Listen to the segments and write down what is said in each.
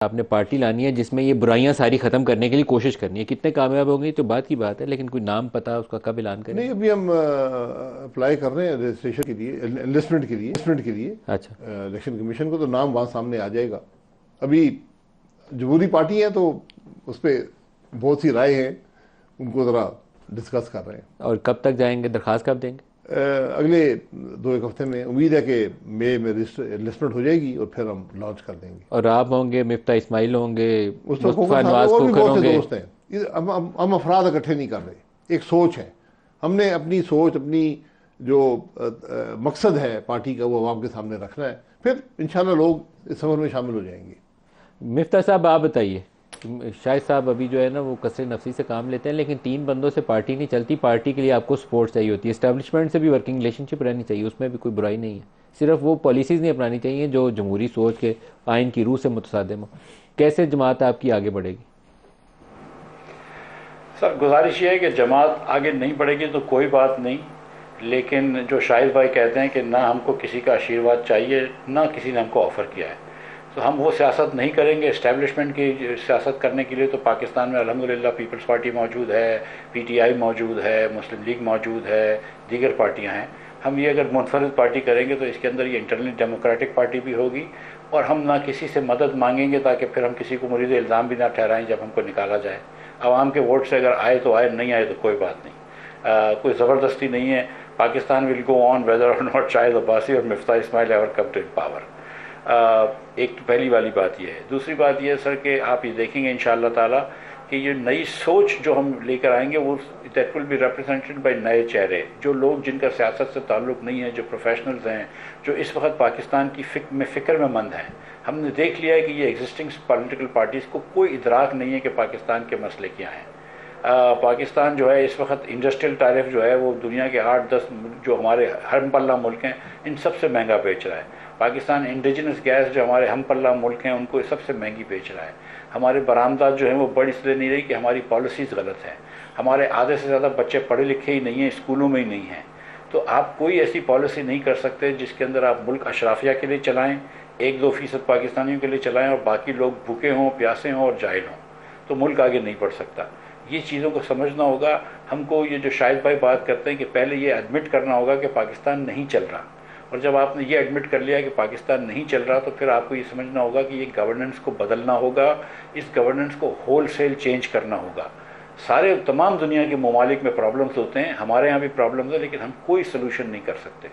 آپ نے پارٹی لانی ہے جس میں یہ برائیاں ساری ختم کرنے کے لیے کوشش کرنی ہے. کتنے کامیاب ہوں گے تو بات کی بات ہے، لیکن کوئی نام پتا اس کا کب اعلان کریں؟ نہیں، ابھی ہم اپلائی کر رہے ہیں رجسٹریشن کے لیے، انلسٹمنٹ کے لیے اچھا. الیکشن کمیشن کو، تو نام وہاں سامنے آ جائے گا. ابھی جمہوری پارٹی ہے تو اس پہ بہت سی رائے ہیں، ان کو ذرا ڈسکس کر رہے ہیں. اور کب تک جائیں گے؟ درخواست کب دیں گے؟ اگلے 2-1 ہفتے میں امید ہے کہ مئی میں انلسٹمنٹ ہو جائے گی اور پھر ہم لانچ کر دیں گے. اور آپ ہوں گے، مفتاح اسماعیل ہوں گے، مصطفیٰ مصطفیٰ کھوکھر صاحب نواز اور بھی کھوکھر بہت سے ہوں گے. دوست ہیں. ہم افراد اکٹھے نہیں کر رہے، ایک سوچ ہے. ہم نے اپنی سوچ، اپنی جو مقصد ہے پارٹی کا، وہ عوام کے سامنے رکھنا ہے. پھر انشاءاللہ لوگ اس سفر میں شامل ہو جائیں گے. مفتاح صاحب آپ بتائیے، شاہد صاحب ابھی جو ہے نا وہ کثیر نفسی سے کام لیتے ہیں، لیکن 3 بندوں سے پارٹی نہیں چلتی. پارٹی کے لیے آپ کو سپورٹ چاہیے ہوتی ہے، اسٹیبلشمنٹ سے بھی ورکنگ ریلیشن شپ رہنی چاہیے، اس میں بھی کوئی برائی نہیں ہے. صرف وہ پالیسیز نہیں اپنانی چاہیے جو جمہوری سوچ کے آئین کی روح سے متصادم ہو. کیسے جماعت آپ کی آگے بڑھے گی؟ سر گزارش یہ ہے کہ جماعت آگے نہیں بڑھے گی تو کوئی بات نہیں، لیکن جو شاہد بھائی کہتے ہیں کہ نہ ہم کو کسی کا آشیرواد چاہیے، نہ کسی نے ہم کو آفر کیا ہے، تو ہم وہ سیاست نہیں کریں گے. اسٹیبلشمنٹ کی سیاست کرنے کے لیے تو پاکستان میں الحمدللہ پیپلز پارٹی موجود ہے، پی ٹی آئی موجود ہے، مسلم لیگ موجود ہے، دیگر پارٹیاں ہیں. ہم یہ اگر منفرد پارٹی کریں گے تو اس کے اندر یہ انٹرنل ڈیموکریٹک پارٹی بھی ہوگی، اور ہم نہ کسی سے مدد مانگیں گے تاکہ پھر ہم کسی کو مرید الزام بھی نہ ٹھہرائیں جب ہم کو نکالا جائے. عوام کے ووٹ سے اگر آئے تو آئے، نہیں آئے تو کوئی بات نہیں. کوئی زبردستی نہیں ہے. پاکستان ول گو آن ویدر اور ناٹ شاہد عباسی اور مفتاح اسماعیل ایور کم ٹو پاور. ایک تو پہلی والی بات یہ ہے. دوسری بات یہ ہے سر کہ آپ یہ دیکھیں گے انشاءاللہ تعالیٰ کہ یہ نئی سوچ جو ہم لے کر آئیں گے وہ that will be represented by نئے چہرے، جو لوگ جن کا سیاست سے تعلق نہیں ہے، جو پروفیشنلز ہیں، جو اس وقت پاکستان کی فکر میں مند ہیں. ہم نے دیکھ لیا ہے کہ یہ ایگزسٹنگ پولیٹیکل پارٹیز کو کوئی ادراک نہیں ہے کہ پاکستان کے مسئلے کیا ہیں. پاکستان جو ہے اس وقت انڈسٹریل ٹیرف جو ہے وہ دنیا کے 8-10 جو ہمارے ہم پلہ ملک ہیں ان سب سے مہنگا بیچ رہا ہے. پاکستان انڈیجنس گیس جو ہمارے ہم پلہ ملک ہیں ان کو سب سے مہنگی بیچ رہا ہے. ہمارے برآمدات جو ہیں وہ بڑھ اس لیے نہیں رہی کہ ہماری پالیسیز غلط ہیں. ہمارے آدھے سے زیادہ بچے پڑھے لکھے ہی نہیں ہیں، اسکولوں میں ہی نہیں ہیں. تو آپ کوئی ایسی پالیسی نہیں کر سکتے جس کے اندر آپ ملک اشرافیہ کے لیے چلائیں، 1-2% پاکستانیوں کے لیے چلائیں اور باقی لوگ بھوکے ہوں، پیاسے ہوں اور جاہل ہوں، تو ملک آگے نہیں بڑھ سکتا. یہ چیزوں کو سمجھنا ہوگا. ہم کو یہ جو شاہد بھائی بات کرتے ہیں کہ پہلے یہ ایڈمٹ کرنا ہوگا کہ پاکستان نہیں چل رہا، اور جب آپ نے یہ ایڈمٹ کر لیا کہ پاکستان نہیں چل رہا تو پھر آپ کو یہ سمجھنا ہوگا کہ یہ گورننس کو بدلنا ہوگا، اس گورننس کو ہول سیل چینج کرنا ہوگا. تمام دنیا کے ممالک میں پرابلمز ہوتے ہیں، ہمارے یہاں بھی پرابلمز ہیں، لیکن ہم کوئی سلوشن نہیں کر سکتے.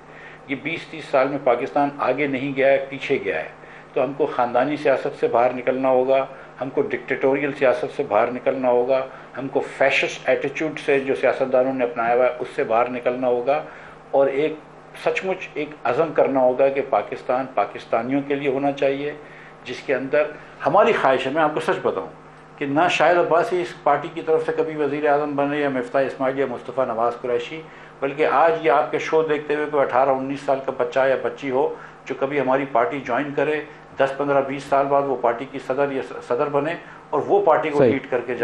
یہ 20-30 سال میں پاکستان آگے نہیں گیا ہے، پیچھے گیا ہے. تو ہم کو خاندانی سیاست سے باہر نکلنا ہوگا، ہم کو ڈکٹیٹوریل سیاست سے باہر نکلنا ہوگا، ہم کو فیشسٹ ایٹیچیوڈ سے جو سیاستدانوں نے اپنایا ہوا ہے اس سے باہر نکلنا ہوگا، اور ایک سچ مچ ایک عزم کرنا ہوگا کہ پاکستان پاکستانیوں کے لیے ہونا چاہیے، جس کے اندر ہماری خواہش ہے. میں آپ کو سچ بتاؤں کہ نہ شاہد عباسی اس پارٹی کی طرف سے کبھی وزیر اعظم بنے، یا مفتاح اسماعیل یا مصطفیٰ نواز قریشی، بلکہ آج یہ آپ کے شو دیکھتے ہوئے کوئی 18-19 سال کا بچہ یا بچی ہو جو کبھی ہماری پارٹی جوائن کرے، 10-15-20 سال بعد وہ پارٹی کی صدر یا صدر بنے اور وہ پارٹی کو صحیح. لیڈ کر کے جائے.